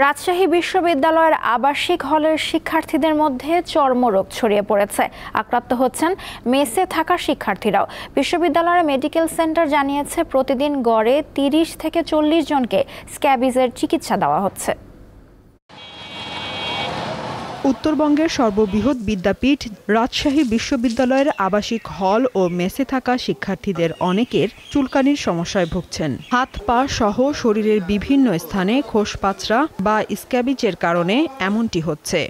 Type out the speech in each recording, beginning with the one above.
রাজশাহী বিশ্ববিদ্যালয়ের আবাসিক হলের শিক্ষার্থীদের মধ্যে চর্মরোগ ছড়িয়ে পড়েছে। আক্রান্ত হচ্ছেন মেসে থাকা শিক্ষার্থীরাও। বিশ্ববিদ্যালয়ের মেডিকেল সেন্টার জানিয়েছে প্রতিদিন গড়ে ৩০ থেকে ৪০ জনকে স্ক্যাবিজের চিকিৎসা দেওয়া হচ্ছে। উত্তরবঙ্গের সর্ববৃহৎ বিদ্যাপীঠ রাজশাহী বিশ্ববিদ্যালয়ের আবাসিক হল ও মেসে থাকা শিক্ষার্থীদের অনেকের চুলকানির সমস্যায় ভুগছেন। হাত পা সহ শরীরের বিভিন্ন স্থানে খোসপাঁচড়া বা স্ক্যাবিজের কারণে এমনটি হচ্ছে।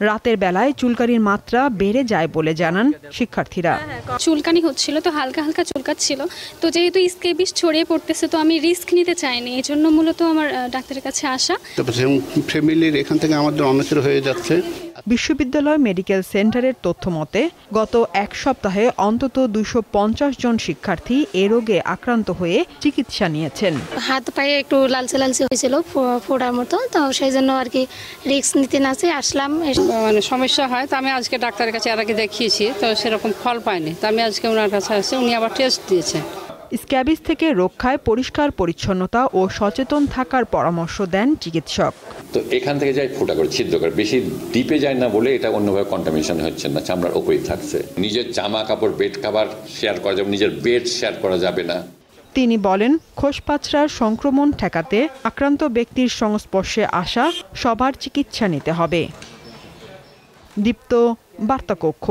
রাতের বেলায় চুলকানির মাত্রা বেড়ে যায় বলে জানান শিক্ষার্থীরা। চুলকানি হচ্ছিল, তো হালকা হালকা চুলকাচ্ছিল, তো যেহেতু স্ক্যাবিজ ছড়িয়ে পড়তেছে তো আমি রিস্ক নিতে চাইনি, এই জন্য মূলত আমার ডাক্তারের কাছে আসা। ফ্যামিলির এখান থেকে আমাদের অনেকের হয়ে যাচ্ছে। বিশ্ববিদ্যালয় মেডিকেল সেন্টারের তথ্য মতে গত এক সপ্তাহে অন্তত 250 জন শিক্ষার্থী এ রোগে আক্রান্ত হয়ে চিকিৎসা নিয়েছেন। হাত পায়ে একটু লালচে লালচে হয়েছিল, ফোড়ার মতো, তো সেই জন্য আর কি রিস্ক নিতে না চেয়ে আসলাম। মানে সমস্যা হয়, তো আমি আজকে ডাক্তারের কাছে এর আগে দেখিয়েছি, তো সেরকম ফল পাইনি, তো আমি আজকে ওনার কাছে আসছি, উনি আবার টেস্ট দিয়েছে। স্ক্যাবিজ থেকে রক্ষায় পরিষ্কার পরিচ্ছন্নতা ও সচেতন থাকার পরামর্শ দেন চিকিৎসক। তো এখান থেকে যাই ফোঁটা করে ছিদ্র করে, বেশি ডিপে যায় না বলে এটা অন্যভাবে কন্টামিনেশন হচ্ছে না, চামড়ার ওপরেই থাকছে। নিজের জামা কাপড়, বেড কভার শেয়ার করা যাবে, নিজের বেড শেয়ার করা যাবে না। তিনি বলেন, খোসপাঁচড়ার সংক্রমণ ঠেকাতে আক্রান্ত ব্যক্তির সংস্পর্শে আসা সবার চিকিৎসা নিতে হবে। দীপ্ত, বার্তা কক্ষ।